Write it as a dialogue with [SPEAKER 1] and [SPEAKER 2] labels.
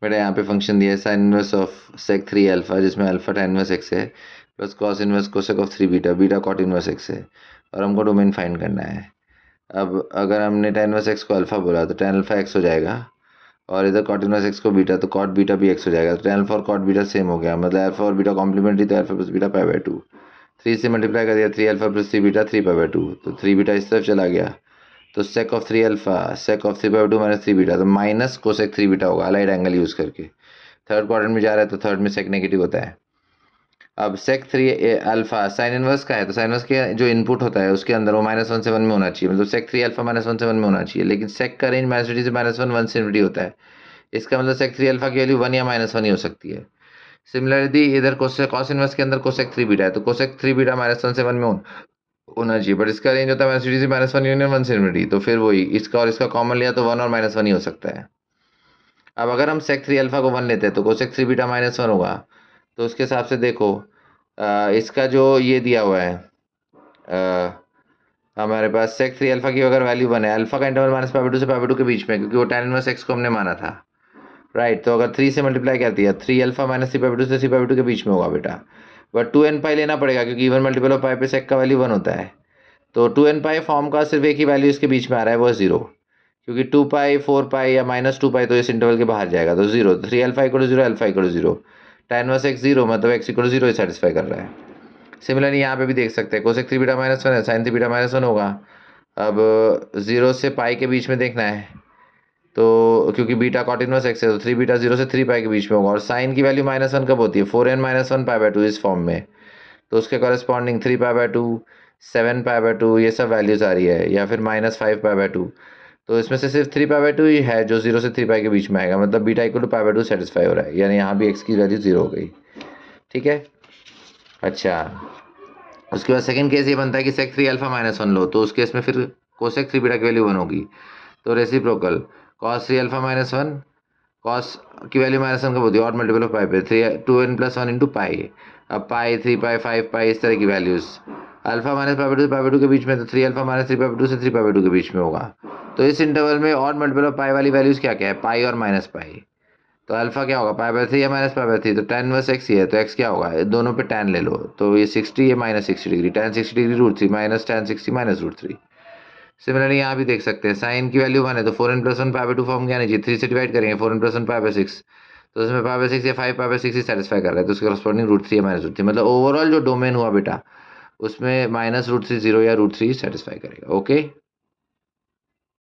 [SPEAKER 1] बेटा यहाँ पे फंक्शन दिया है sine inverse of sec 3 alpha, जिसमें अल्फा tan इनवर्स एक्स है, plus cos inverse cosec of 3 beta, beta cot inverse x है, और हमको डोमेन फाइंड करना है। अब अगर हमने tan इनवर्स एक्स को अल्फा बोला तो tan अल्फा एक्स हो जाएगा, और इधर कॉट इनवर्स एक्स को बीटा तो कॉट बीटा भी एक्स हो जाएगा। तो tan अल्फा और कॉट बीटा सेम हो गया, मतलब अल्फा और बीटा कॉम्प्लीमेंट्री, तो alpha plus beta pi by 2। 3 से मल्टीप्लाई कर दिया, 3 alpha plus 3 beta 3 pi by 2, तो 3 बीटा इस तरफ चला गया, तो sake of 3 alpha sake of 3 by 2 minus 3 beta, तो माइनस कोसेक 3 बीटा होगा, अलाइड एंगल यूज करके। थर्ड क्वाड्रेंट में जा रहा है तो थर्ड में सेक नेगेटिव होता है। अब सेक 3 अल्फा साइन इनवर्स का है, तो साइन इनवर्स के जो इनपुट होता है उसके अंदर वो -1 से 1 में होना चाहिए, मतलब सेक 3 अल्फा -1 से 1 में होना चाहिए, लेकिन सेक का रेंज -3 से -1 1 से इन्फिनिटी होता है। इसका मतलब सेक 3 अल्फा की वैल्यू 1 या -1 ही हो सकती है। सिमिलरली इधर कॉस इनवर्स के अंदर कोसेक 3 बीटा है, तो कोसेक 3 बीटा -1 से 1 में होना चाहिए, बट इसका रेंज होता है -3 से -1 यूनियन 1 से इन्फिनिटी, तो फिर वही इसका और इसका कॉमन लिया तो 1 और -1 ही हो सकता है। अब अगर हम सेक 3 अल्फा को 1 लेते हैं तो कोसेक 3 बीटा -1 होगा, तो उसके हिसाब से देखो इसका जो ये दिया हुआ है हमारे पास सेक 3 अल्फा की अगर वैल्यू 1 है, अल्फा का इंटरवल -π/2 से π/2 के बीच में, क्योंकि वो tan इनवर्स एक्स को हमने माना था, राइट। तो अगर 3 से मल्टीप्लाई कर दिया, 3 अल्फा माइनस 3/2 से 3/2 के बीच में होगा बेटा, बट 2n पाई लेना पड़ेगा, क्योंकि इवन मल्टीपल ऑफ पाई पे सेक का वैल्यू 1 होता है। तो 2n पाई फॉर्म का सिर्फ एक ही वैल्यू इसके बीच में आ रहा है, वो है 0, क्योंकि 2 पाई 4 पाई या -2 पाई तो इस इंटरवल के बाहर जाएगा, तो 0। 3 alpha equal 0, alpha equal 0, tan inverse x 0, मतलब एक्स इक्वल 0 सेटिस्फाई कर रहा है। सिमिलरली यहाँ पे भी देख सकते हैं, कोसेक 3 बीटा -1 है, साइन 3 बीटा -1 होगा। अब 0 से पाई के बीच में देखना है, तो क्योंकि बीटा कॉट इनवर्स एक्स है, तो 3 बीटा 0 से 3 पाई के बीच में होगा, और साइन की वैल्यू -1 कब होती है, 4n -1 π/2 इस फॉर्म में, तो उसके कॉरेस्पॉन्डिंग 3 π/2 7 π/2 ये सब वैल्यूज आ रही है, या फिर -5 π/2, तो इसमें से सिर्फ 3 π/2 ही है जो 0 से 3 पाई के बीच में आएगा, मतलब बीटा इक्वल टू π/2 सेटिस्फाई हो रहा है, यानी यहाँ भी एक्स की वैल्यू 0 हो गई। ठीक है, अच्छा। उसके बाद सेकंड केस ये बनता है कि सेक 3 अल्फा -1 लो, तो उस केस में फिर कोसेक 3 बीटा की वैल्यू 1 होगी, तो रेसिप्रोकल cos 3 अल्फा -1 cos की वैल्यू -1 कब होती है, और मल्टीपल ऑफ पाई पे 2n + 1 × पाई। अब पाई 3 पाई 5 पाई इस तरह की वैल्यूज, अल्फा -π/2 से π/2 के बीच में, तो 3 अल्फा -3 π/2 से 3 π/2 के बीच में होगा। तो इस इंटरवल में और मल्टीपल ऑफ पाई वाली वैल्यूज क्या क्या है, पाई और माइनस पाई। तो अल्फा क्या होगा, π/3 या -π/3, तो tan इनवर्स एक्स ही है, तो एक्स क्या होगा, दोनों पे tan ले लो, तो ये 60 ये -60 degree, tan 60 degree √3 minus tan 60 -√3। Similarly यहाँ भी देख सकते हैं, साइन की वैल्यू 1 है, तो 4n + 1 π/2 फॉर्म क्या नहीं चाहिए, 3 से डिवाइड करेंगे, 4n + 1 π/6, तो इसमें π/6 या 5 π/6 ही सेटिस्फाई कर रहा है, तो उसके कॉरस्पॉन्डिंग √3 या -√3, मतलब ओवरऑल जो डोमेन हुआ बेटा उसमें -√3 0 या √3 सेटिस्फाई करेगा। ओके।